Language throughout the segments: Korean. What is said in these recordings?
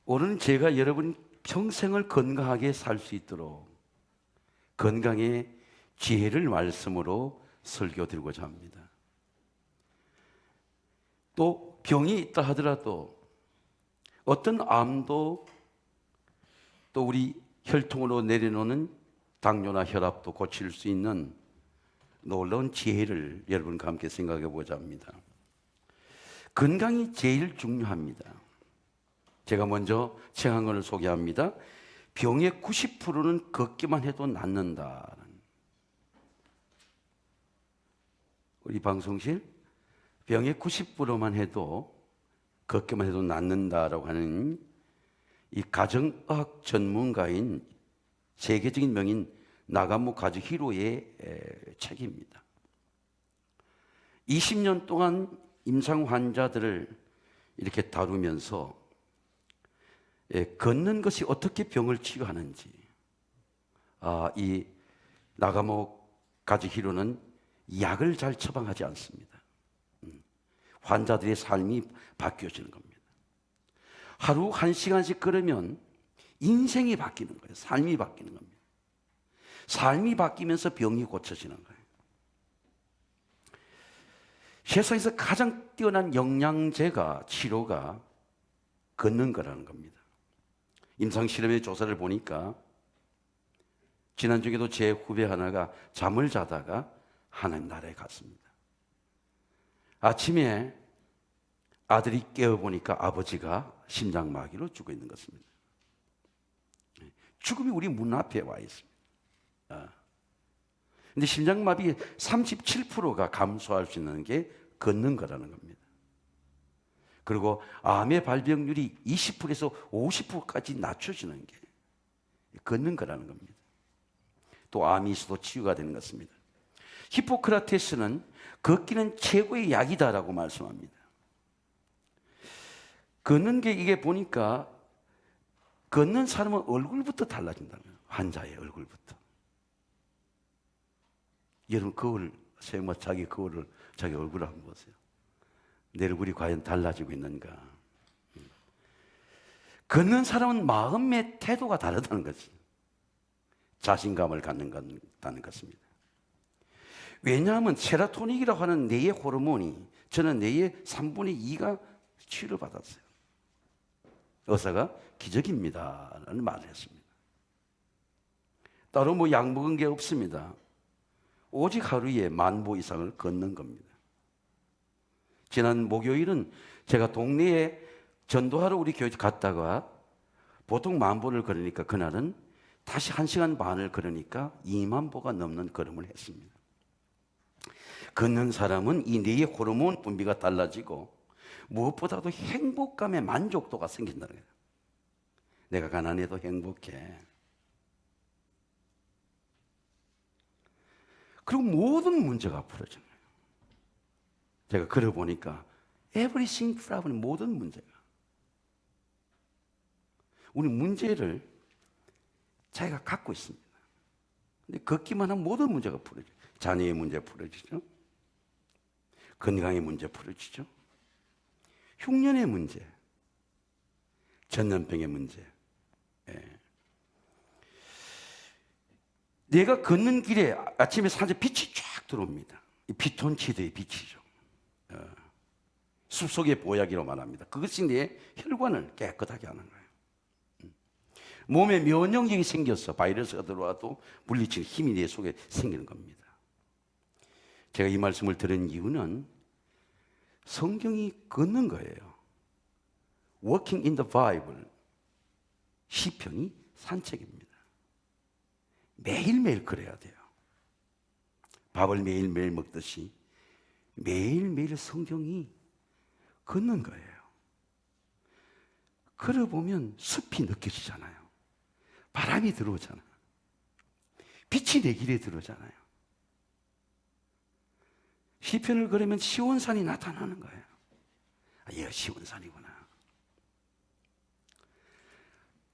오늘은 제가 여러분 평생을 건강하게 살 수 있도록 건강의 지혜를 말씀으로 설교드리고자 합니다. 또 병이 있다 하더라도 어떤 암도 또 우리 혈통으로 내려놓는 당뇨나 혈압도 고칠 수 있는 놀라운 지혜를 여러분과 함께 생각해 보자 합니다. 건강이 제일 중요합니다. 제가 먼저 책 한 권을 소개합니다. 병의 90%는 걷기만 해도 낫는다. 우리 방송실 병의 90%만 해도 걷기만 해도 낫는다라고 하는 이 가정의학 전문가인 세계적인 명인 나가무 가즈히로의 책입니다. 20년 동안 임상 환자들을 이렇게 다루면서 걷는 것이 어떻게 병을 치유하는지, 이 나가무 가즈히로는 약을 잘 처방하지 않습니다. 환자들의 삶이 바뀌어지는 겁니다. 하루 1시간씩 걸으면 인생이 바뀌는 거예요. 삶이 바뀌는 겁니다. 삶이 바뀌면서 병이 고쳐지는 거예요. 세상에서 가장 뛰어난 영양제가 치료가 걷는 거라는 겁니다. 임상실험의 조사를 보니까 지난주에도 제 후배 하나가 잠을 자다가 하나님 나라에 갔습니다. 아침에 아들이 깨어보니까 아버지가 심장마비로 죽어 있는 것입니다. 죽음이 우리 문 앞에 와 있습니다. 근데 심장마비 37%가 감소할 수 있는 게 걷는 거라는 겁니다. 그리고 암의 발병률이 20%에서 50%까지 낮춰지는 게 걷는 거라는 겁니다. 또 암이 있어도 치유가 되는 것입니다. 히포크라테스는 걷기는 최고의 약이다라고 말씀합니다. 걷는 게 이게 보니까 걷는 사람은 얼굴부터 달라진다는 거예요. 환자의 얼굴부터. 여러분 거울, 자기 거울을 자기 얼굴을 한번 보세요. 내 얼굴이 과연 달라지고 있는가? 걷는 사람은 마음의 태도가 다르다는 거지. 자신감을 갖는다는 것입니다. 왜냐하면 세로토닌이라고 하는 뇌의 호르몬이 저는 뇌의 3분의 2가 치유를 받았어요. 의사가 기적입니다 라는 말을 했습니다. 따로 뭐 약 먹은 게 없습니다. 오직 하루에 10,000보 이상을 걷는 겁니다. 지난 목요일은 제가 동네에 전도하러 우리 교회 갔다가 보통 10,000보를 걸으니까 그날은 다시 1시간 반을 걸으니까 20,000보가 넘는 걸음을 했습니다. 걷는 사람은 이 뇌의 호르몬 분비가 달라지고 무엇보다도 행복감의 만족도가 생긴다는 거예요. 내가 가난해도 행복해. 그리고 모든 문제가 풀어지는 거예요. 제가 걸어보니까 everything problem, 모든 문제가. 우리 문제를 자기가 갖고 있습니다. 근데 걷기만 하면 모든 문제가 풀어져요. 자녀의 문제 풀어지죠. 건강의 문제 풀어지죠. 흉년의 문제, 전염병의 문제. 내가 걷는 길에 아침에 산에 빛이 쫙 들어옵니다. 이 피톤치드의 빛이죠. 숲속의 보약이라고 말합니다. 그것이 내 혈관을 깨끗하게 하는 거예요. 몸에 면역력이 생겨서 바이러스가 들어와도 물리칠 힘이 내 속에 생기는 겁니다. 제가 이 말씀을 드린 이유는 성경이 걷는 거예요. Walking in the Bible. 시편이 산책입니다. 매일매일 걸어야 돼요. 밥을 매일매일 먹듯이 매일매일 성경이 걷는 거예요. 걸어보면 숲이 느껴지잖아요. 바람이 들어오잖아요. 빛이 내 길에 들어오잖아요. 시편을 걸으면 시온산이 나타나는 거예요. 얘가 시온산이구나.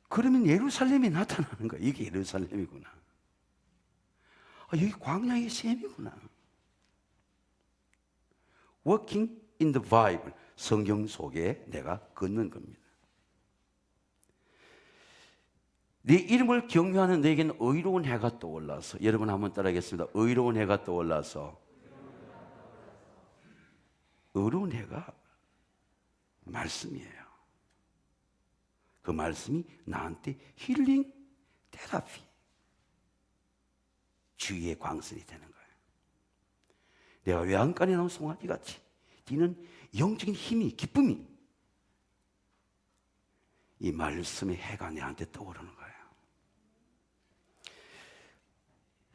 그러면 예루살렘이 나타나는 거예요. 이게 예루살렘이구나. 여기 광야의 샘이구나. Walking in the Bible. 성경 속에 내가 걷는 겁니다. 네 이름을 경외하는 너에게는 의로운 해가 떠올라서, 여러분 한번 따라하겠습니다. 의로운 해가 떠올라서. 의로운 해가 말씀이에요. 그 말씀이 나한테 힐링 테라피, 주위의 광선이 되는 거예요. 내가 외양간에 나온 송아지 같이 뛰는 영적인 힘이, 기쁨이 이 말씀의 해가 내한테 떠오르는 거예요.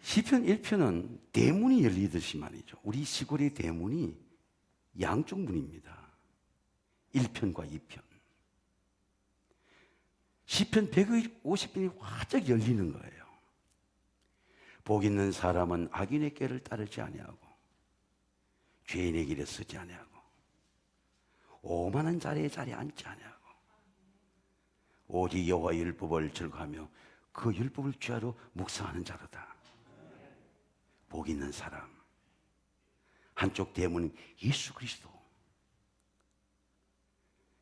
시편 1편은 대문이 열리듯이 말이죠. 우리 시골의 대문이 양쪽 문입니다. 1편과 2편. 시편 150편이 활짝 열리는 거예요. 복 있는 사람은 악인의 꾀를 따르지 아니하고 죄인의 길에 서지 아니하고 오만한 자리에 앉지 아니하고 오직 여호와의 율법을 즐거하며 그 율법을 주야로 묵상하는 자로다. 복 있는 사람. 한쪽 대문은 예수 그리스도.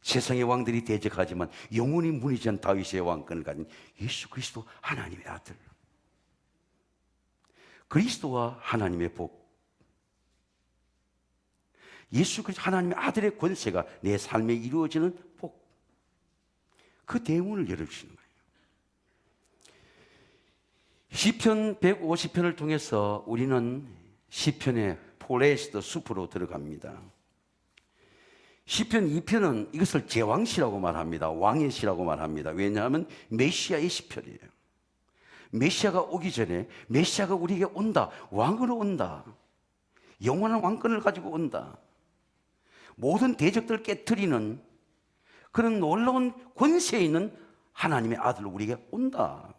세상의 왕들이 대적하지만 영원히 무너지지 않은 다윗의 왕권을 가진 예수 그리스도 하나님의 아들. 그리스도와 하나님의 복. 예수 그리스도 하나님의 아들의 권세가 내 삶에 이루어지는 복. 그 대문을 열어주시는 거예요. 시편 150편을 통해서 우리는 시편의 포레스트 숲으로 들어갑니다. 시편 2편은 이것을 제왕시라고 말합니다. 왕의 시라고 말합니다. 왜냐하면 메시아의 시편이에요. 메시아가 오기 전에 메시아가 우리에게 온다. 왕으로 온다. 영원한 왕권을 가지고 온다. 모든 대적들을 깨트리는 그런 놀라운 권세에 있는 하나님의 아들로 우리에게 온다.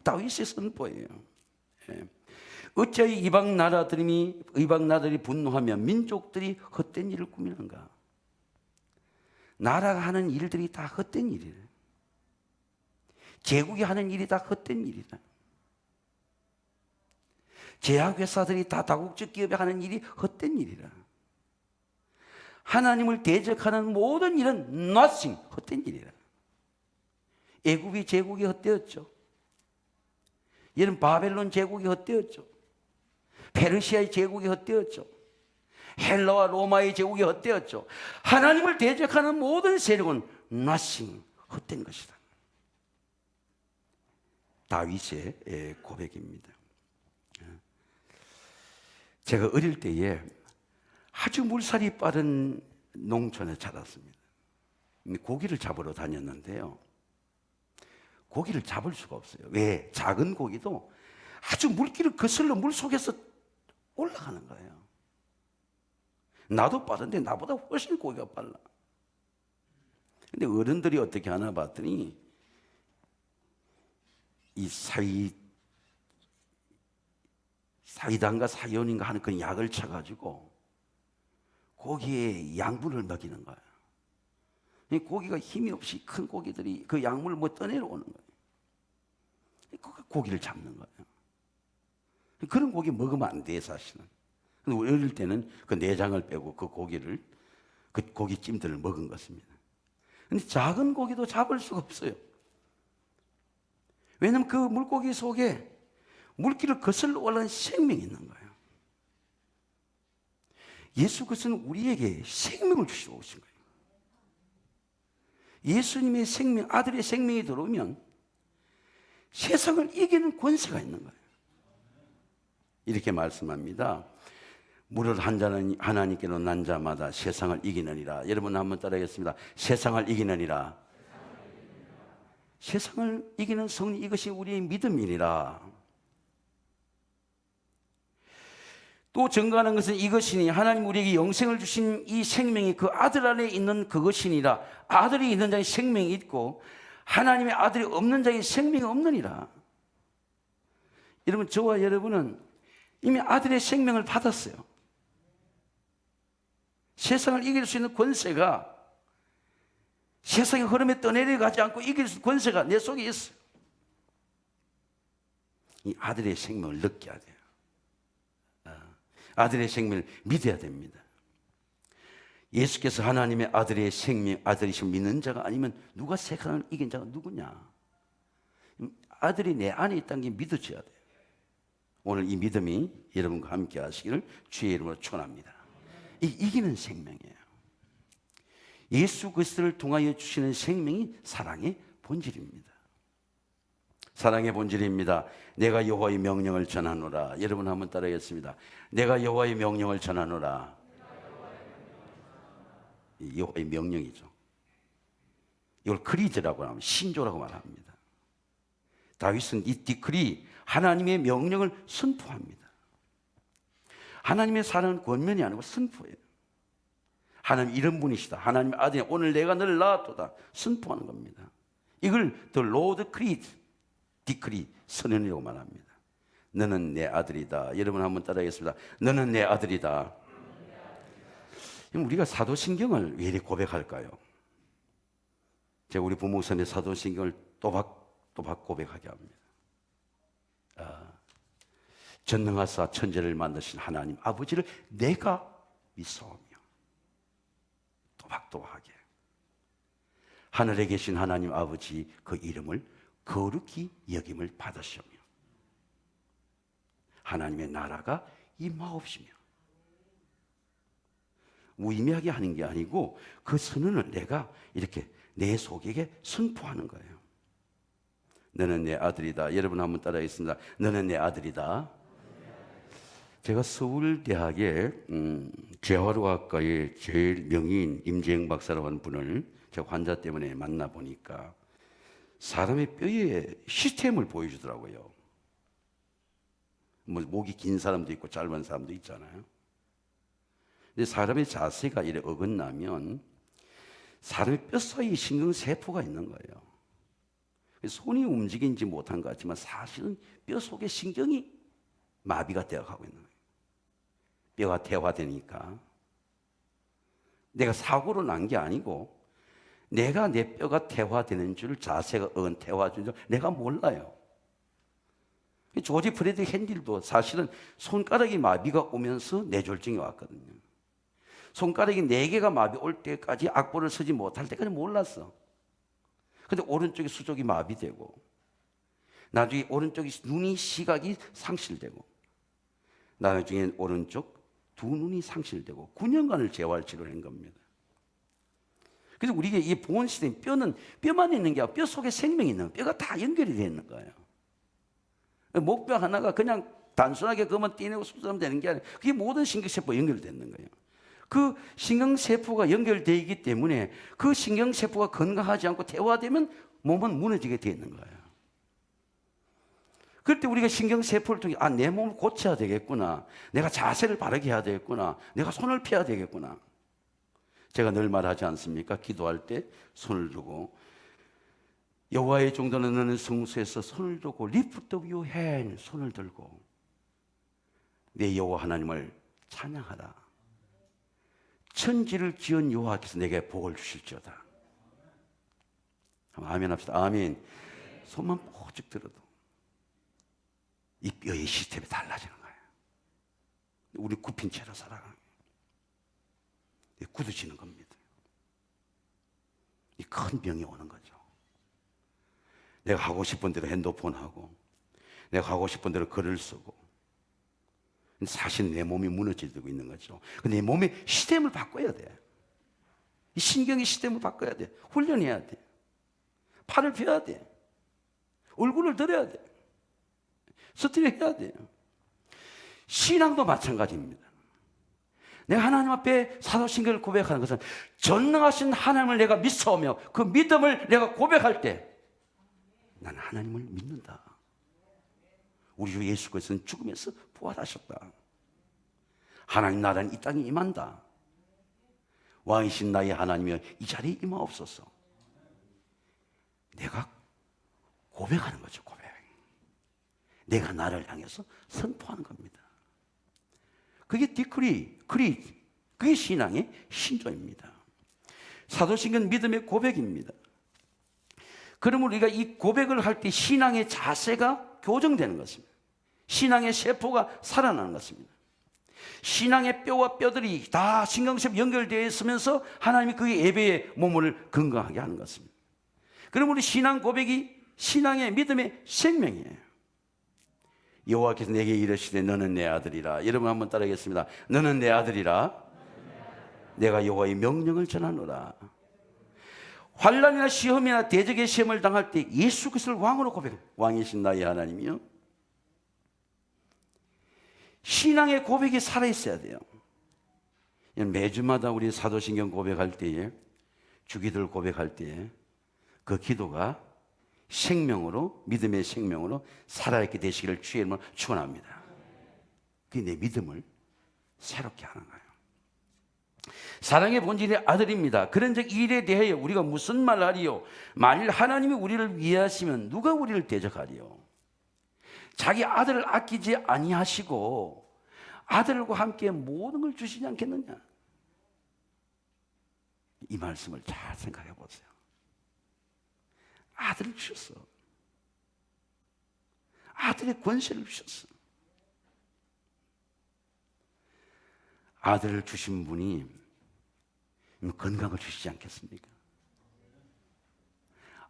다윗의 선포예요. 어찌하여 이방 나라들이 분노하며 민족들이 헛된 일을 꾸미는가? 나라가 하는 일들이 다 헛된 일이래. 제국이 하는 일이 다 헛된 일이다. 제약회사들이 다 다국적 기업이 하는 일이 헛된 일이라. 하나님을 대적하는 모든 일은 nothing, 헛된 일이라. 애굽이 제국이 헛되었죠. 이런 바벨론 제국이 헛되었죠. 페르시아의 제국이 헛되었죠. 헬라와 로마의 제국이 헛되었죠. 하나님을 대적하는 모든 세력은 nothing, 헛된 것이다. 다윗의 고백입니다. 제가 어릴 때에 아주 물살이 빠른 농촌에 자랐습니다. 고기를 잡으러 다녔는데요. 고기를 잡을 수가 없어요. 왜? 작은 고기도 아주 물길을 거슬러 물속에서 올라가는 거예요. 나도 빠른데 나보다 훨씬 고기가 빨라. 근데 어른들이 어떻게 하나 봤더니 이 사이단가 사이온인가 하는 그 약을 쳐가지고 고기에 양분을 먹이는 거예요. 고기가 힘이 없이 큰 고기들이 그 약물을 떠내려오는 거예요. 고기를 잡는 거예요. 그런 고기 먹으면 안 돼, 사실은. 근데 어릴 때는 그 내장을 빼고 그 고기를, 그 고기찜들을 먹은 것입니다. 근데 작은 고기도 잡을 수가 없어요. 왜냐하면 그 물고기 속에 물길을 거슬러 올라가는 생명이 있는 거예요. 예수 그리스도는 우리에게 생명을 주시고 오신 거예요. 예수님의 생명, 아들의 생명이 들어오면 세상을 이기는 권세가 있는 거예요. 이렇게 말씀합니다. 물을 한 자는 하나님께로 난 자마다 세상을 이기느니라. 여러분 한번 따라하겠습니다. 세상을 이기느니라. 세상을 이기는 성리, 이것이 우리의 믿음이니라. 또 증거하는 것은 이것이니 하나님 우리에게 영생을 주신 이 생명이 그 아들 안에 있는 그것이니라. 아들이 있는 자의 생명이 있고 하나님의 아들이 없는 자의 생명이 없느니라. 여러분, 저와 여러분은 이미 아들의 생명을 받았어요. 세상을 이길 수 있는 권세가, 세상의 흐름에 떠내려가지 않고 이길 수 있는 권세가 내 속에 있어요. 이 아들의 생명을 느껴야 돼요. 아들의 생명을 믿어야 됩니다. 예수께서 하나님의 아들의 생명, 아들이심을 믿는 자가 아니면 누가 세상을 이긴 자가 누구냐? 아들이 내 안에 있다는 게 믿어져야 돼요. 오늘 이 믿음이 여러분과 함께 하시기를 주의 이름으로 축원합니다. 이기는 생명이에요. 예수 그리스도를 통하여 주시는 생명이 사랑의 본질입니다. 사랑의 본질입니다. 내가 여호와의 명령을 전하노라. 여러분 한번 따라하겠습니다. 내가 여호와의 명령을 전하노라. 여호와의 명령이죠. 이걸 크리드라고 하면 신조라고 말합니다. 다윗은 이 디크리, 하나님의 명령을 선포합니다. 하나님의 사랑은 권면이 아니고 선포예요. 하나님 이런 분이시다. 하나님의 아들이 오늘 내가 너를 낳았도다. 선포하는 겁니다. 이걸 The Lord Creed, 디크리, 선언이라고 말합니다. 너는 내 아들이다. 여러분 한번 따라하겠습니다. 너는 내 아들이다. 우리가 사도신경을 왜 이렇게 고백할까요? 제가 우리 부목사님의 사도신경을 또박 고백하게 합니다. 전능하사 천지를 만드신 하나님 아버지를 내가 믿사오며 또박또박하게 하늘에 계신 하나님 아버지 그 이름을 거룩히 여김을 받으시며 하나님의 나라가 임하옵시며 무의미하게 하는 게 아니고 그 선언을 내가 이렇게 내 속에게 선포하는 거예요. 너는 내 아들이다. 여러분 한번 따라하겠습니다. 너는 내 아들이다. 제가 서울대학의 재활의학과의 제일 명의인 임재영 박사라고 하는 분을 제가 환자 때문에 만나보니까 사람의 뼈의 시스템을 보여주더라고요. 뭐 목이 긴 사람도 있고 짧은 사람도 있잖아요. 근데 사람의 자세가 이래 어긋나면 사람의 뼈 사이에 신경세포가 있는 거예요. 손이 움직이지 못한 것 같지만 사실은 뼈 속에 신경이 마비가 되어가고 있는 거예요. 뼈가 퇴화되니까 내가 사고로 난 게 아니고 내가 내 뼈가 퇴화되는 줄, 자세가 퇴화되는 줄 내가 몰라요. 조지 프레드 핸딜도 사실은 손가락이 마비가 오면서 뇌졸중이 왔거든요. 손가락이 4개가 마비 올 때까지 악보를 쓰지 못할 때까지 몰랐어. 근데 오른쪽이 수족이 마비되고 나중에 오른쪽이 눈이 시각이 상실되고 나중에 오른쪽 두 눈이 상실되고 9년간을 재활치료를 한 겁니다. 그래서 우리가 이 보온 시스템, 뼈는 뼈만 있는 게 아니라 뼈 속에 생명이 있는 거예요. 뼈가 다 연결이 되어 있는 거예요. 목뼈 하나가 그냥 단순하게 그것만 떼내고 수술하면 되는 게 아니라 그게 모든 신경세포가 연결되는 거예요. 그 신경세포가 연결되어 있기 때문에 그 신경세포가 건강하지 않고 퇴화되면 몸은 무너지게 되어 있는 거예요. 그럴 때 우리가 신경세포를 통해 내 몸을 고쳐야 되겠구나. 내가 자세를 바르게 해야 되겠구나. 내가 손을 펴야 되겠구나. 제가 늘 말하지 않습니까? 기도할 때 손을 두고 여호와의 종도는 너는 성소에서 손을 두고 lift up your hand, 손을 들고 내 여호와 하나님을 찬양하라. 천지를 지은 여호와께서 내게 복을 주실지어다. 아멘 합시다. 아멘. 손만 포직 들어도 이 뼈의 시스템이 달라지는 거예요. 우리 굽힌 채로 살아가는 거예요. 굳어지는 겁니다. 이 큰 병이 오는 거죠. 내가 하고 싶은 대로 핸드폰 하고 내가 하고 싶은 대로 글을 쓰고 사실 내 몸이 무너지고 있는 거죠. 근데 내 몸의 시스템을 바꿔야 돼. 이 신경의 시스템을 바꿔야 돼. 훈련해야 돼. 팔을 펴야 돼. 얼굴을 들어야 돼. 스트레칭해야 돼요. 신앙도 마찬가지입니다. 내가 하나님 앞에 사도신경을 고백하는 것은 전능하신 하나님을 내가 믿사오며 그 믿음을 내가 고백할 때 나는 하나님을 믿는다. 우리 주 예수 그리스도는 죽음에서 부활하셨다. 하나님 나라는 이 땅에 임한다. 왕이신 나의 하나님이여 이 자리에 임하옵소서. 내가 고백하는 거죠. 고백. 내가 나를 향해서 선포하는 겁니다. 그게 디크리, 그게 신앙의 신조입니다. 사도신경 믿음의 고백입니다. 그러면 우리가 이 고백을 할 때 신앙의 자세가 교정되는 것입니다. 신앙의 세포가 살아나는 것입니다. 신앙의 뼈와 뼈들이 다 신경세포 연결되어 있으면서 하나님이 그 예배의 몸을 건강하게 하는 것입니다. 그러면 우리 신앙 고백이 신앙의 믿음의 생명이에요. 여호와께서 내게 이르시되 너는 내 아들이라. 여러분 한번 따라하겠습니다. 너는 내 아들이라. 내가 여호와의 명령을 전하노라. 환난이나 시험이나 대적의 시험을 당할 때 예수 그리스도를 왕으로 고백해. 왕이신 나의 하나님이요. 신앙의 고백이 살아있어야 돼요. 매주마다 우리 사도신경 고백할 때에, 주기도를 고백할 때에 그 기도가 생명으로, 믿음의 생명으로 살아있게 되시기를 주의 이름으로 축원합니다. 그게 내 믿음을 새롭게 하는 거예요. 사랑의 본질이 아들입니다. 그런즉 이 일에 대하여 우리가 무슨 말을 하리요? 만일 하나님이 우리를 위하시면 누가 우리를 대적하리요? 자기 아들을 아끼지 아니하시고 아들과 함께 모든 걸 주시지 않겠느냐? 이 말씀을 잘 생각해 보세요. 아들을 주셨어. 아들의 권세를 주셨어. 아들을 주신 분이 건강을 주시지 않겠습니까?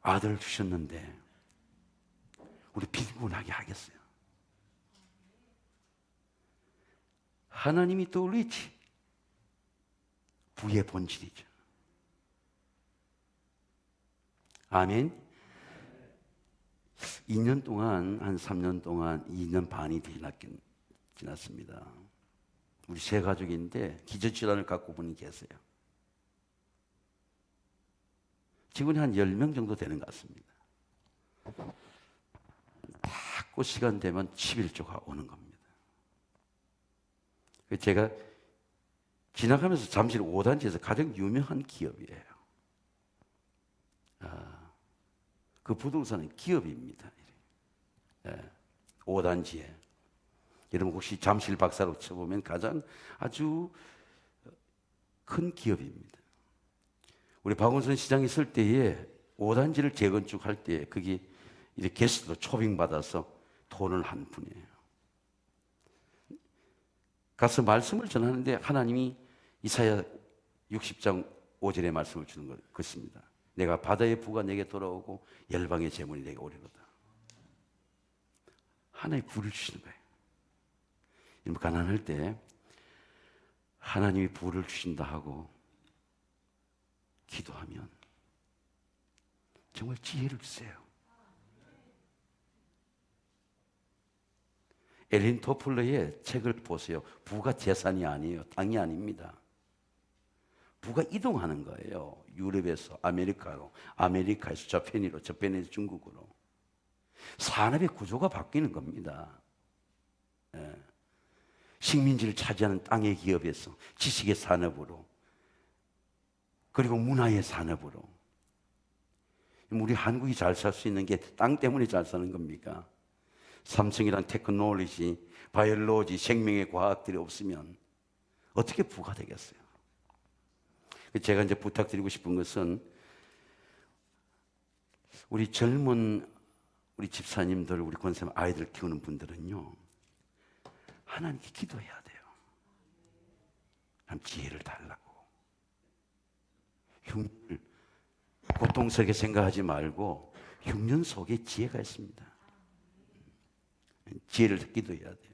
아들을 주셨는데 우리 빈곤하게 하겠어요? 하나님이 떠올리지. 부의 본질이죠. 아멘. 2년 동안, 한 3년 동안, 2년 반이 지났습니다. 우리 세 가족인데 기저질환을 갖고 분이 계세요. 직원이 한 10명 정도 되는 것 같습니다. 딱 그 시간 되면 11조가 오는 겁니다. 제가 지나가면서 잠실 5단지에서 가장 유명한 기업이에요. 그 부동산은 기업입니다. 5단지에. 여러분 혹시 잠실 박사로 쳐보면 가장 아주 큰 기업입니다. 우리 박원순 시장이 있을 때에 5단지를 재건축할 때 거기 이렇게 게스트로 초빙받아서 돈을 한 분이에요. 가서 말씀을 전하는데 하나님이 이사야 60장 5절의 말씀을 주는 것입니다. 내가 바다의 부가 내게 돌아오고 열방의 재물이 내게 오리로다. 하나의 부를 주시는 거예요. 여러분 가난할 때 하나님이 부를 주신다 하고 기도하면 정말 지혜를 주세요. 엘린 토플러의 책을 보세요. 부가 재산이 아니에요. 땅이 아닙니다. 부가 이동하는 거예요. 유럽에서 아메리카로, 아메리카에서 저편으로, 저편에서 중국으로. 산업의 구조가 바뀌는 겁니다. 식민지를 차지하는 땅의 기업에서 지식의 산업으로, 그리고 문화의 산업으로. 우리 한국이 잘 살 수 있는 게 땅 때문에 잘 사는 겁니까? 삼성이란 테크놀로지, 바이올로지, 생명의 과학들이 없으면 어떻게 부가 되겠어요? 제가 이제 부탁드리고 싶은 것은 우리 젊은 우리 집사님들, 우리 권사님 아이들 키우는 분들은요, 하나님께 기도해야 돼요. 하나님 지혜를 달라고. 흉년을 고통스럽게 생각하지 말고 흉년 속에 지혜가 있습니다. 지혜를 기도해야 돼요.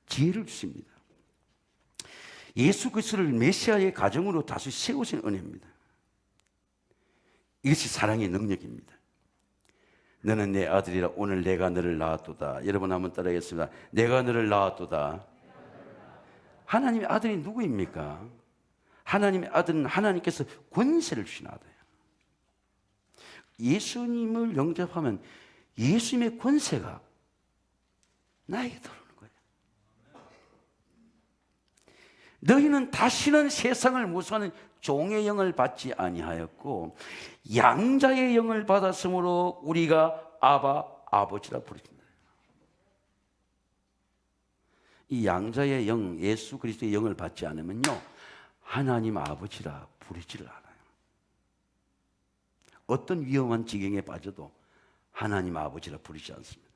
지혜를 주십니다. 예수 그리스도를 메시아의 가정으로 다시 세우신 은혜입니다. 이것이 사랑의 능력입니다. 너는 내 아들이라 오늘 내가 너를 낳았도다. 여러분 한번 따라하겠습니다. 내가 너를 낳았도다. 하나님의 아들이 누구입니까? 하나님의 아들은 하나님께서 권세를 주신 아들이에요. 예수님을 영접하면 예수님의 권세가 나에게 들어오는 거예요. 너희는 다시는 세상을 무서워하는 종의 영을 받지 아니하였고 양자의 영을 받았으므로 우리가 아바 아버지라 부르신다. 이 양자의 영, 예수 그리스도의 영을 받지 않으면요, 하나님 아버지라 부르지를 않아요. 어떤 위험한 지경에 빠져도 하나님 아버지라 부르지 않습니다.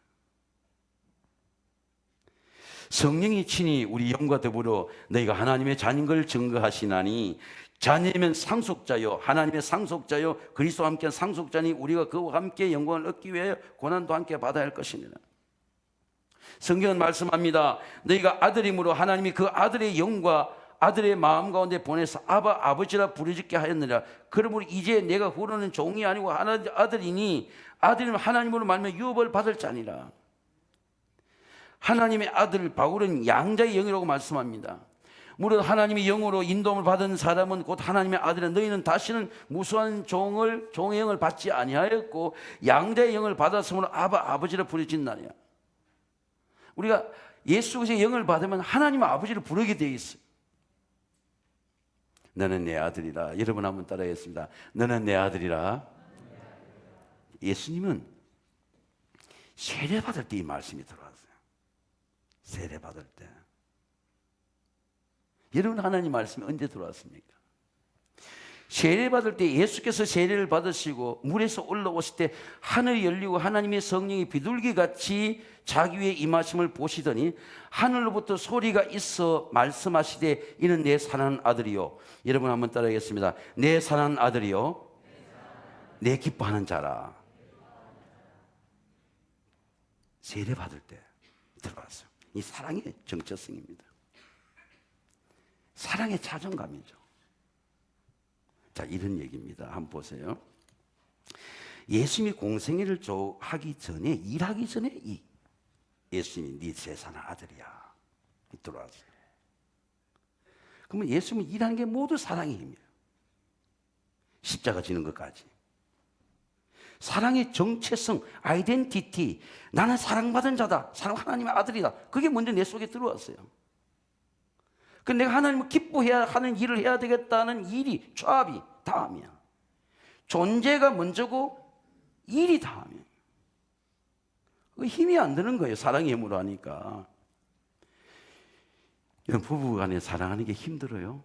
성령이 친히 우리 영과 더불어 너희가 하나님의 자녀인 걸 증거하시나니 자녀면 상속자요, 하나님의 상속자요, 그리스도와 함께 상속자니 우리가 그와 함께 영광을 얻기 위하여 고난도 함께 받아야 할 것입니다. 성경은 말씀합니다. 너희가 아들임으로 하나님이 그 아들의 영과 아들의 마음 가운데 보내서 아바 아버지라 부르짖게 하였느라. 그러므로 이제 내가 후로는 종이 아니고 아들이니 아들이면 하나님으로 말하면 유업을 받을 자니라. 하나님의 아들 바울은 양자의 영이라고 말씀합니다. 무릇 하나님의 영으로 인도함을 받은 사람은 곧 하나님의 아들은 너희는 다시는 무수한 종의 영을 받지 아니하였고 양자의 영을 받았으므로 아바 아버지라 부르짖나니라. 우리가 예수 그리스도의 영을 받으면 하나님 아버지를 부르게 되어 있어요. 너는 내 아들이라. 여러분 한번 따라하겠습니다. 너는 내 아들이라. 예수님은 세례 받을 때 이 말씀이 들어왔어요. 세례 받을 때. 여러분 하나님 말씀이 언제 들어왔습니까? 세례 받을 때 예수께서 세례를 받으시고 물에서 올라오실 때 하늘이 열리고 하나님의 성령이 비둘기같이 자기 위에 임하심을 보시더니 하늘로부터 소리가 있어 말씀하시되 이는 내 사랑하는 아들이요. 여러분 한번 따라하겠습니다. 내 사랑하는 아들이요, 내 기뻐하는 자라. 세례 받을 때 들어왔어요. 이 사랑의 정체성입니다. 사랑의 자존감이죠. 자, 이런 얘기입니다. 한번 보세요. 예수님이 공생애를 하기 전에, 일하기 전에 예수님이 네 세상의 아들이야 들어왔어요. 그러면 예수님이 일하는 게 모두 사랑의 힘이에요. 십자가 지는 것까지. 사랑의 정체성, 아이덴티티, 나는 사랑받은 자다, 사랑 하나님의 아들이다. 그게 먼저 내 속에 들어왔어요. 그 내가 하나님을 기뻐해야 하는 일을 해야 되겠다는 일이, 조합이 다음이야. 존재가 먼저고 일이 다음이에요. 그 힘이 안 드는 거예요. 사랑의 힘으로 하니까. 이런 부부간에 사랑하는 게 힘들어요.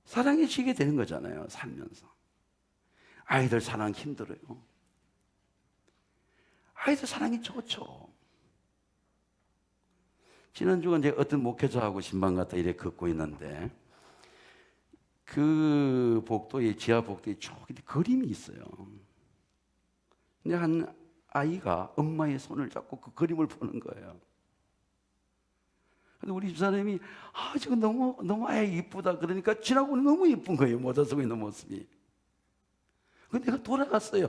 사랑해지게 되는 거잖아요. 살면서. 아이들 사랑 힘들어요. 아이들 사랑이 좋죠. 지난주가 이제 어떤 목회자하고 신방 갔다 이렇게 걷고 있는데 그 복도에, 지하 복도에 저기 그림이 있어요. 근데 한 아이가 엄마의 손을 잡고 그 그림을 보는 거예요. 근데 우리 집사람이 저거 너무 아이 이쁘다 그러니까 지나고 너무 이쁜 거예요. 모자 속에 있는 모습이. 근데 내가 돌아갔어요.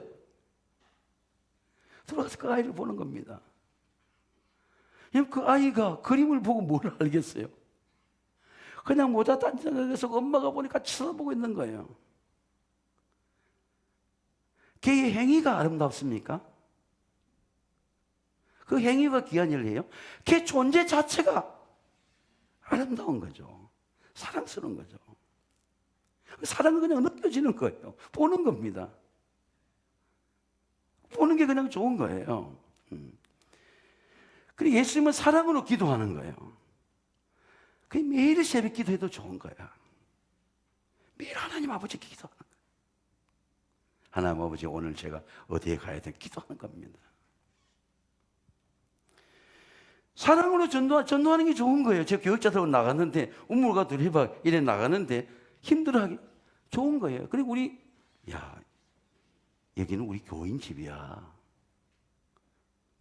돌아가서 그 아이를 보는 겁니다. 그 아이가 그림을 보고 뭘 알겠어요? 그냥 모자 단장에서 엄마가 보니까 쳐다보고 있는 거예요. 걔의 행위가 아름답습니까? 그 행위가 귀한 일을 해요? 걔 존재 자체가 아름다운 거죠. 사랑스러운 거죠. 사랑은 그냥 느껴지는 거예요. 보는 겁니다. 보는 게 그냥 좋은 거예요. 그리고 예수님은 사랑으로 기도하는 거예요. 그게 매일 새벽 기도해도 좋은 거야. 매일 하나님 아버지께 기도하는 거야. 하나님 아버지, 오늘 제가 어디에 가야 돼? 기도하는 겁니다. 사랑으로 전도하는 게 좋은 거예요. 제가 교육자들하고 나갔는데 우물가 둘이봐 이래 나가는데 힘들어하기 좋은 거예요. 그리고 여기는 우리 교인 집이야.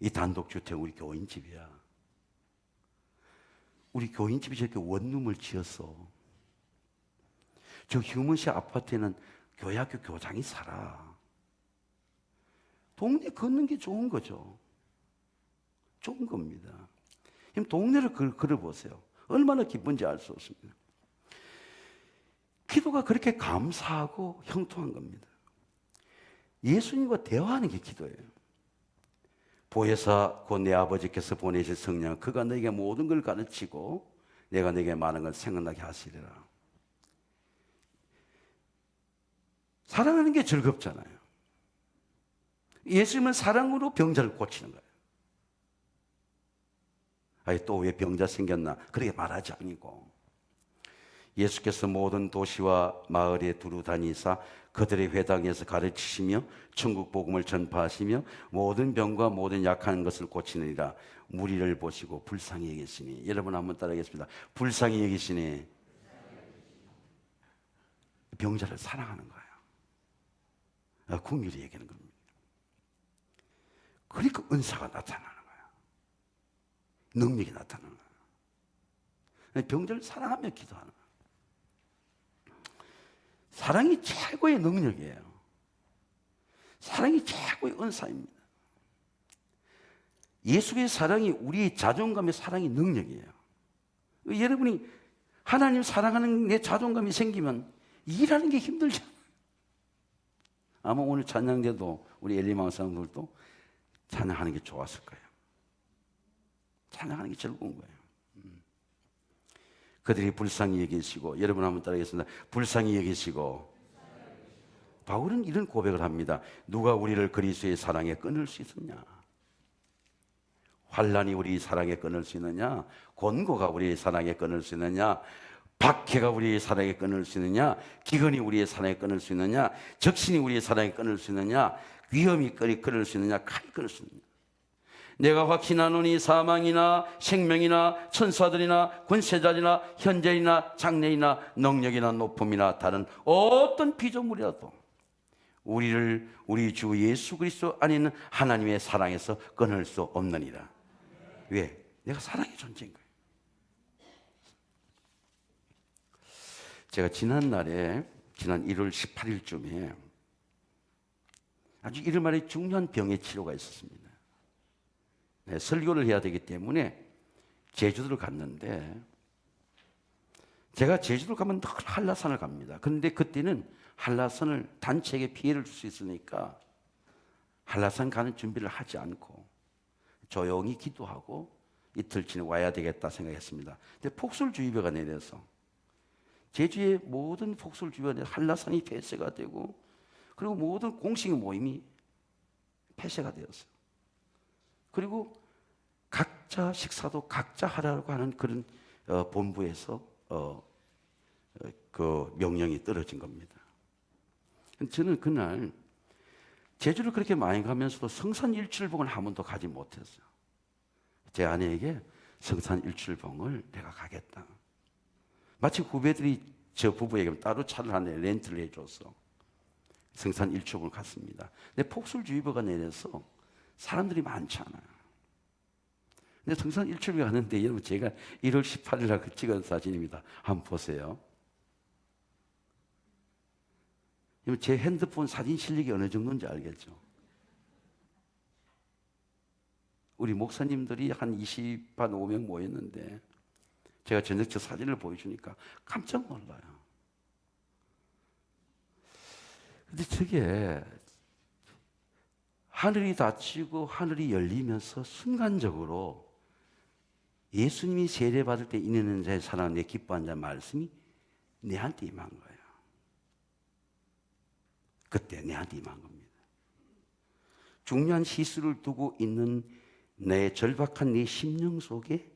이 단독주택 우리 교인 집이야. 우리 교인 집이 저렇게 원룸을 지었어. 저 휴먼시 아파트에는 교회학교 교장이 살아. 동네 걷는 게 좋은 거죠. 좋은 겁니다. 그럼 동네를 걸어보세요. 얼마나 기쁜지 알 수 없습니다. 기도가 그렇게 감사하고 형통한 겁니다. 예수님과 대화하는 게 기도예요. 보혜사 곧 내 아버지께서 보내실 성령 그가 너에게 모든 걸 가르치고 내가 너에게 많은 걸 생각나게 하시리라. 사랑하는 게 즐겁잖아요. 예수님은 사랑으로 병자를 고치는 거예요. 또 왜 병자 생겼나 그렇게 말하지 않고 예수께서 모든 도시와 마을에 두루 다니사 그들의 회당에서 가르치시며 천국 복음을 전파하시며 모든 병과 모든 약한 것을 고치느니라. 무리를 보시고 불쌍히 여기시니. 여러분 한번 따라하겠습니다. 불쌍히 여기시니. 병자를 사랑하는 거예요. 긍휼히 얘기하는 겁니다. 그러니까 은사가 나타나는 거예요. 능력이 나타나는 거예요. 병자를 사랑하며 기도하는 거예요. 사랑이 최고의 능력이에요. 사랑이 최고의 은사입니다. 예수의 사랑이 우리의 자존감의 사랑이 능력이에요. 여러분이 하나님 사랑하는 내 자존감이 생기면 일하는 게 힘들잖아요. 아마 오늘 찬양대도 우리 엘리마을 사람들도 찬양하는 게 좋았을 거예요. 찬양하는 게 즐거운 거예요. 그들이 불쌍히 여기시고, 여러분 한번 따라하겠습니다. 불쌍히 여기시고. 바울은 이런 고백을 합니다. 누가 우리를 그리스도의 사랑에 끊을 수 있느냐? 환난이 우리 사랑에 끊을 수 있느냐? 곤고가 우리의 사랑에 끊을 수 있느냐? 박해가 우리의 사랑에 끊을 수 있느냐? 기근이 우리의 사랑에 끊을 수 있느냐? 적신이 우리의 사랑에 끊을 수 있느냐? 위험이 끊을 수 있느냐? 칼이 끊을 수 있느냐? 내가 확신하노니 사망이나 생명이나 천사들이나 권세자들이나 현재이나 장래이나 능력이나 높음이나 다른 어떤 피조물이라도 우리를 우리 주 예수 그리스도 안에 있는 하나님의 사랑에서 끊을 수 없느니라. 왜? 내가 사랑의 존재인 거예요. 제가 지난 1월 18일쯤에 아주 이름말에 중요한 병의 치료가 있었습니다. 네, 설교를 해야 되기 때문에 제주도를 갔는데, 제가 제주도를 가면 늘 한라산을 갑니다. 그런데 그때는 한라산을 단체에게 피해를 줄 수 있으니까 한라산 가는 준비를 하지 않고 조용히 기도하고 이틀치는 와야 되겠다 생각했습니다. 근데 폭설주의보가 내려서 제주의 모든 폭설주의보가 한라산이 폐쇄가 되고, 그리고 모든 공식 모임이 폐쇄가 되었어요. 그리고 각자 식사도 각자 하라고 하는 그런 본부에서 그 명령이 떨어진 겁니다. 저는 그날 제주를 그렇게 많이 가면서도 성산일출봉을 한 번도 가지 못했어요. 제 아내에게 성산일출봉을 내가 가겠다. 마치 후배들이 저 부부에게 따로 차를 하나 렌트를 해줘서 성산일출봉을 갔습니다. 근데 폭설주의보가 내려서 사람들이 많지 않아요. 근데 성산일출봉에 갔는데, 여러분 제가 1월 18일 날 찍은 사진입니다. 한번 보세요. 제 핸드폰 사진 실력이 어느 정도인지 알겠죠? 우리 목사님들이 한 25명 모였는데 제가 저녁 저 사진을 보여주니까 깜짝 놀라요. 근데 저게 하늘이 닫히고 하늘이 열리면서 순간적으로 예수님이 세례받을 때 있는 자의 사랑 내 기뻐한 자 말씀이 내한테 임한 거예요. 그때 내한테 임한 겁니다. 중요한 시수를 두고 있는 내 절박한 내 심령 속에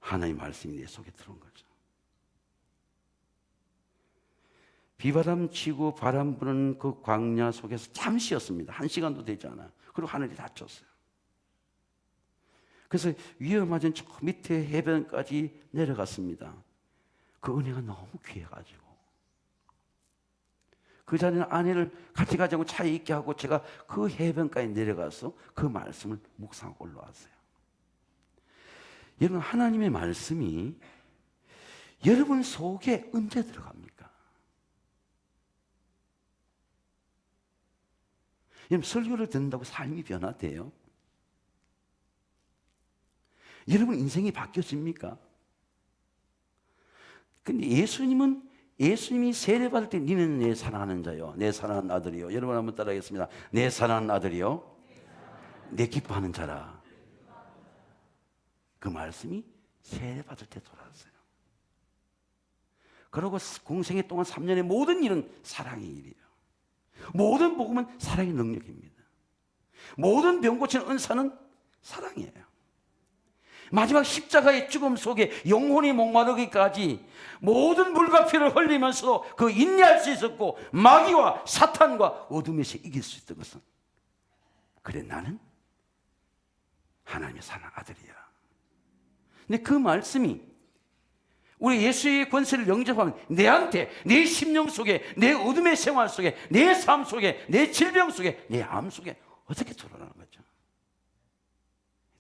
하나님의 말씀이 내 속에 들어온 거죠. 비바람 치고 바람 부는 그 광야 속에서 잠시였습니다. 1시간도 되지 않아요. 그리고 하늘이 닫혔어요. 그래서 위험하진 저 밑에 해변까지 내려갔습니다. 그 은혜가 너무 귀해가지고 그 자리는 아내를 같이 가자고 차에 있게 하고 제가 그 해변까지 내려가서 그 말씀을 묵상하고 올라왔어요. 여러분, 하나님의 말씀이 여러분 속에 언제 들어갑니까? 여러분, 설교를 듣는다고 삶이 변화돼요? 여러분 인생이 바뀌어집니까? 근데 예수님이 세례받을 때 니는 내 사랑하는 자요, 내 사랑하는 아들이요. 여러분 한번 따라하겠습니다. 내 사랑하는 아들이요, 내 기뻐하는 자라. 그 말씀이 세례받을 때 돌아왔어요. 그러고 공생애 동안 3년의 모든 일은 사랑의 일이에요. 모든 복음은 사랑의 능력입니다. 모든 병 고치는 은사는 사랑이에요. 마지막 십자가의 죽음 속에 영혼이 목마르기까지 모든 물과 피를 흘리면서도 그 인내할 수 있었고, 마귀와 사탄과 어둠에서 이길 수 있던 것은, 그래 나는 하나님의 사랑 아들이야. 근데 그 말씀이 우리 예수의 권세를 영접하면 내한테, 내 심령 속에, 내 어둠의 생활 속에, 내 삶 속에, 내 질병 속에, 내 암 속에 어떻게 들어가는 거죠?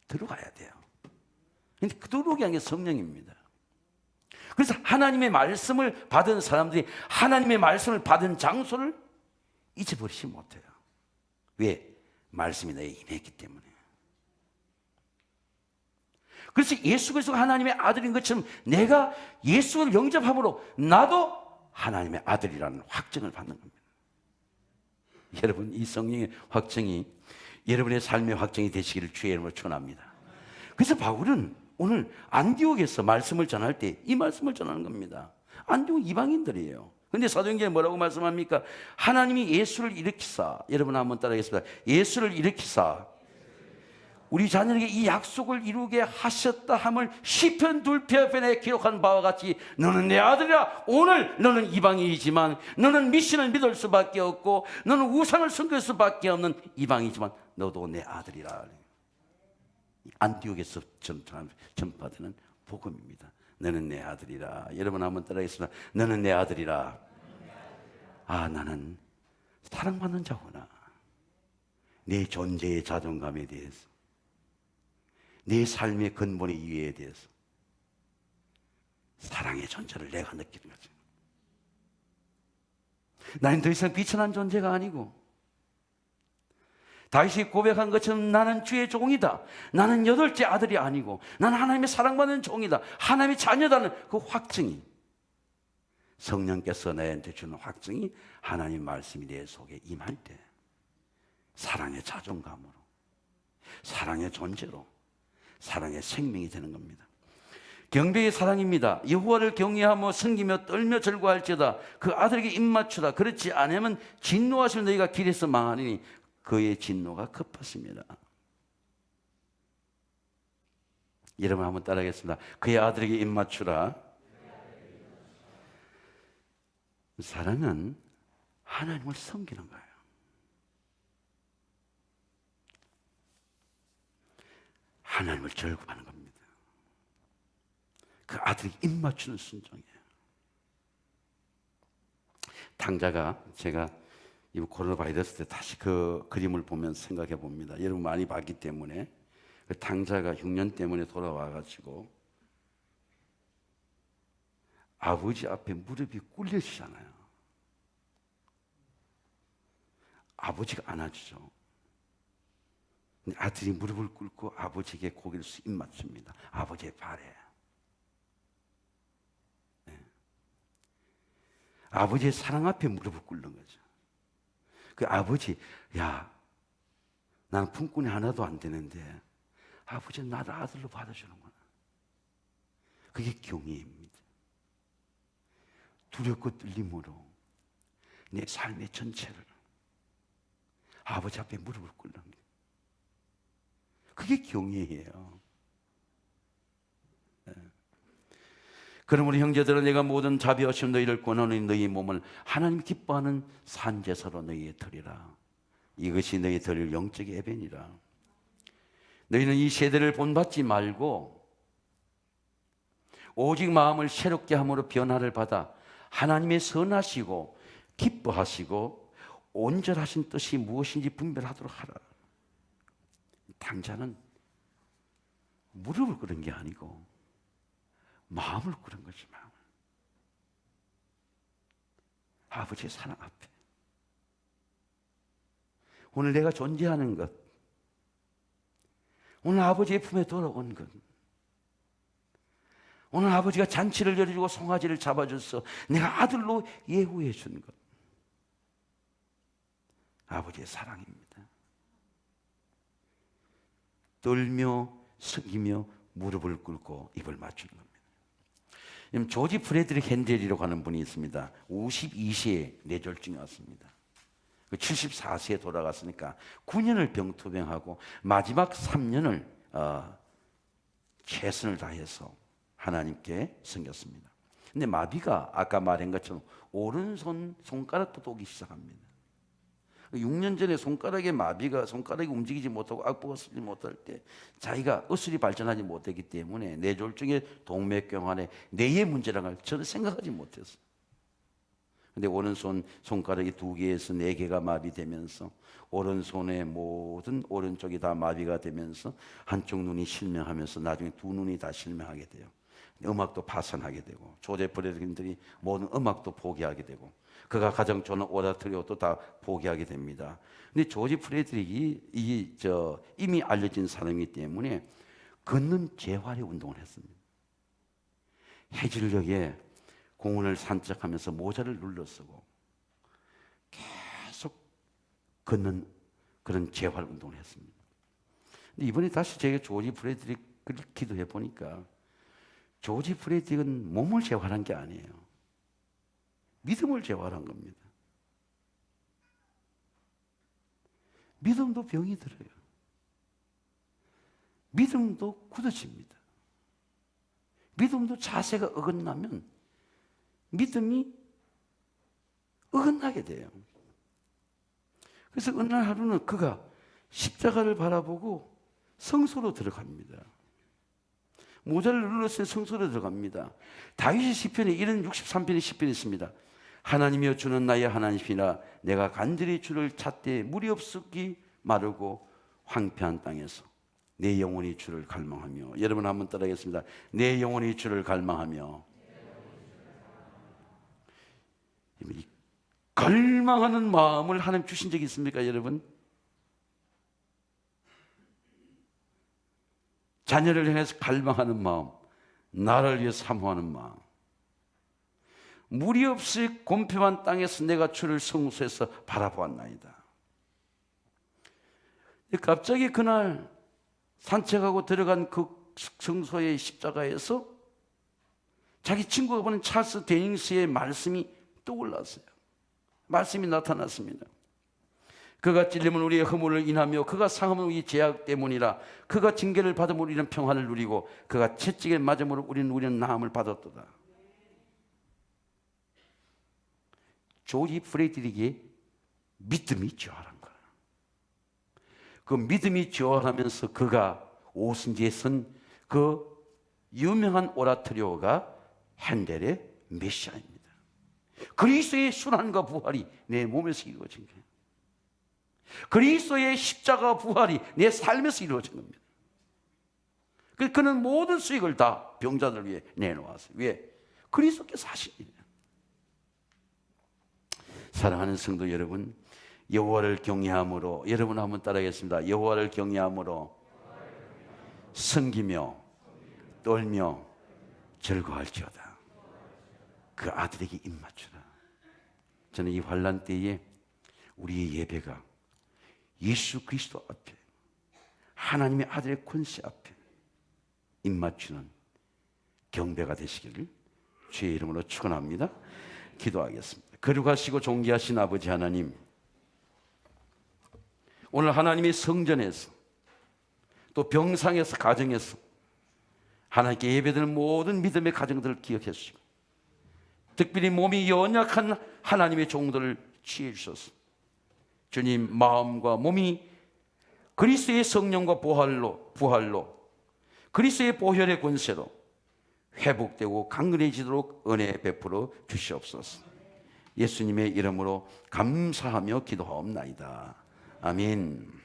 들어가야 돼요. 근데 그 들어오게 한 게 성령입니다. 그래서 하나님의 말씀을 받은 사람들이 하나님의 말씀을 받은 장소를 잊어버리지 못해요. 왜? 말씀이 나에 임했기 때문에. 그래서 예수 그리스도가 하나님의 아들인 것처럼 내가 예수를 영접함으로 나도 하나님의 아들이라는 확증을 받는 겁니다. 여러분, 이 성령의 확증이 여러분의 삶의 확증이 되시기를 주의 이름으로 축원합니다. 그래서 바울은 오늘 안디옥에서 말씀을 전할 때 이 말씀을 전하는 겁니다. 안디옥 이방인들이에요. 그런데 사도행전에 뭐라고 말씀합니까? 하나님이 예수를 일으키사, 여러분 한번 따라하겠습니다. 예수를 일으키사 우리 자녀에게 이 약속을 이루게 하셨다 함을 시편 2편에 기록한 바와 같이 너는 내 아들이라. 오늘 너는 이방인이지만, 너는 미신을 믿을 수밖에 없고, 너는 우상을 섬길 수밖에 없는 이방이지만 너도 내 아들이라. 안디옥에서 전파되는 복음입니다. 너는 내 아들이라. 여러분 한번 따라하겠습니다. 너는 내 아들이라. 아, 나는 사랑받는 자구나. 내 존재의 자존감에 대해서, 내 삶의 근본의 이유에 대해서 사랑의 존재를 내가 느끼는 거죠. 나는 더 이상 비천한 존재가 아니고, 다윗이 고백한 것처럼 나는 주의 종이다. 나는 여덟째 아들이 아니고 나는 하나님의 사랑받는 종이다. 하나님의 자녀다는 그 확증이, 성령께서 나한테 주는 확증이 하나님 말씀이 내 속에 임할 때 사랑의 자존감으로, 사랑의 존재로, 사랑의 생명이 되는 겁니다. 경배의 사랑입니다. 여호와를 경외하며 섬기며 떨며 절구할지어다. 그 아들에게 입맞추다. 그렇지 않으면 진노하시면 너희가 길에서 망하리니 그의 진노가 급하십니다. 여러분 한번 따라하겠습니다. 그의 아들에게 입맞추라. 사랑은 하나님을 섬기는 거예요. 하나님을 절구하는 겁니다. 그 아들이 입맞추는 순종이에요. 당자가, 제가 이 코로나 바이러스 때 다시 그 그림을 보면서 생각해 봅니다. 여러분 많이 봤기 때문에. 그 당자가 흉년 때문에 돌아와가지고 아버지 앞에 무릎이 꿇려지잖아요. 아버지가 안아주죠. 근데 아들이 무릎을 꿇고 아버지에게 고개를 입 맞춥니다. 아버지의 발에. 네. 아버지의 사랑 앞에 무릎을 꿇는 거죠. 그 아버지, 야, 나는 품꾼이 하나도 안 되는데 아버지는 나를 아들로 받아주는구나. 그게 경외입니다. 두렵고 떨림으로 내 삶의 전체를 아버지 앞에 무릎을 꿇는 거예요. 그게 경외예요. 네. 그러므로 형제들아, 내가 모든 자비하심 너희를 권하노니 너희 몸을 하나님 기뻐하는 산제사로 너희에 드리라. 이것이 너희 드릴 영적 예배니라. 너희는 이 세대를 본받지 말고 오직 마음을 새롭게 함으로 변화를 받아 하나님의 선하시고 기뻐하시고 온전하신 뜻이 무엇인지 분별하도록 하라. 당자는 무릎을 꿇은 게 아니고 마음을 꿇은 거지. 마음을. 아버지의 사랑 앞에 오늘 내가 존재하는 것, 오늘 아버지의 품에 돌아온 것, 오늘 아버지가 잔치를 열어주고 송아지를 잡아줘서 내가 아들로 예우해 준 것, 아버지의 사랑입니다. 떨며 숙이며 무릎을 꿇고 입을 맞추는 겁니다. 조지 프레드릭 핸델이라고 하는 분이 있습니다. 52세에 뇌졸중이 왔습니다. 74세에 돌아갔으니까 9년을 병투병하고 마지막 3년을 최선을 다해서 하나님께 섬겼습니다. 근데 마비가 아까 말한 것처럼 오른손 손가락도 오기 시작합니다. 6년 전에 손가락이 움직이지 못하고 악보가 쓰지 못할 때 자기가 의술이 발전하지 못했기 때문에 뇌졸중에 동맥경화에 뇌의 문제라는 걸 저는 생각하지 못했어요. 근데 오른손 손가락이 2개에서 4개가 마비되면서 오른손의 모든 오른쪽이 다 마비가 되면서 한쪽 눈이 실명하면서 나중에 2눈이 다 실명하게 돼요. 음악도 파산하게 되고 조지 프레드리크들이 모든 음악도 포기하게 되고 그가 가장 좋아하는 오라토리오도 다 포기하게 됩니다. 근데 조지 프레드릭이 이미 알려진 사람이기 때문에 걷는 재활의 운동을 했습니다. 해질녘에 공원을 산책하면서 모자를 눌러 쓰고 계속 걷는 그런 재활 운동을 했습니다. 근데 이번에 다시 제가 조지 프레드릭을 기도해 보니까 조지 프레드릭은 몸을 재활한 게 아니에요. 믿음을 재활한 겁니다. 믿음도 병이 들어요. 믿음도 굳어집니다. 믿음도 자세가 어긋나면 믿음이 어긋나게 돼요. 그래서 어느 날 하루는 그가 십자가를 바라보고 성소로 들어갑니다. 모자를 눌렀을 때 성소로 들어갑니다. 다윗의 시편에 이런 63편의 시편이 있습니다. 하나님이여 주는 나의 하나님이라 내가 간절히 주를 찾되 물이 없었기 마르고 황폐한 땅에서 내 영혼이 주를 갈망하며. 여러분 한번 따라하겠습니다. 내 영혼이 주를 갈망하며. 이 갈망하는 마음을 하나님 주신 적이 있습니까, 여러분? 자녀를 향해서 갈망하는 마음, 나를 위해 사모하는 마음. 물이 없이 곰팡한 땅에서 내가 주를 성소에서 바라보았나이다. 갑자기 그날 산책하고 들어간 그 성소의 십자가에서 자기 친구가 보는 찰스 데닝스의 말씀이 떠올랐어요. 말씀이 나타났습니다. 그가 찔림은 우리의 허물을 인하며 그가 상함은 우리의 죄악 때문이라. 그가 징계를 받음으로 우리는 평안을 누리고 그가 채찍에 맞음으로 우리는 나음을 받았도다. 조지 프레드릭의 믿음이 교활한 거야. 그 믿음이 교활하면서 그가 오순지에 선 그 유명한 오라토리오가 핸델의 메시아입니다. 그리스도의 순환과 부활이 내 몸에서 이루어진 거예요. 그리스도의 십자가 부활이 내 삶에서 이루어진 겁니다. 그는 모든 수익을 다 병자들을 위해 내놓았어요. 왜? 그리스도께서 하신 일이에요. 사랑하는 성도 여러분, 여호와를 경외함으로, 여러분 한번 따라하겠습니다. 여호와를 경외함으로 섬기며 떨며 즐거워할지어다. 그 아들에게 입맞추라. 저는 이 환난 때에 우리의 예배가 예수 그리스도 앞에, 하나님의 아들의 권세 앞에 입맞추는 경배가 되시기를 주의 이름으로 축원합니다. 기도하겠습니다. 거룩하시고 존귀하신 아버지 하나님, 오늘 하나님의 성전에서 또 병상에서, 가정에서 하나님께 예배드리는 모든 믿음의 가정들을 기억해 주시고, 특별히 몸이 연약한 하나님의 종들을 취해 주셔서 주님 마음과 몸이 그리스도의 성령과 부활로 그리스도의 보혈의 권세로 회복되고 강건해지도록 은혜 베풀어 주시옵소서. 예수님의 이름으로 감사하며 기도하옵나이다. 아멘.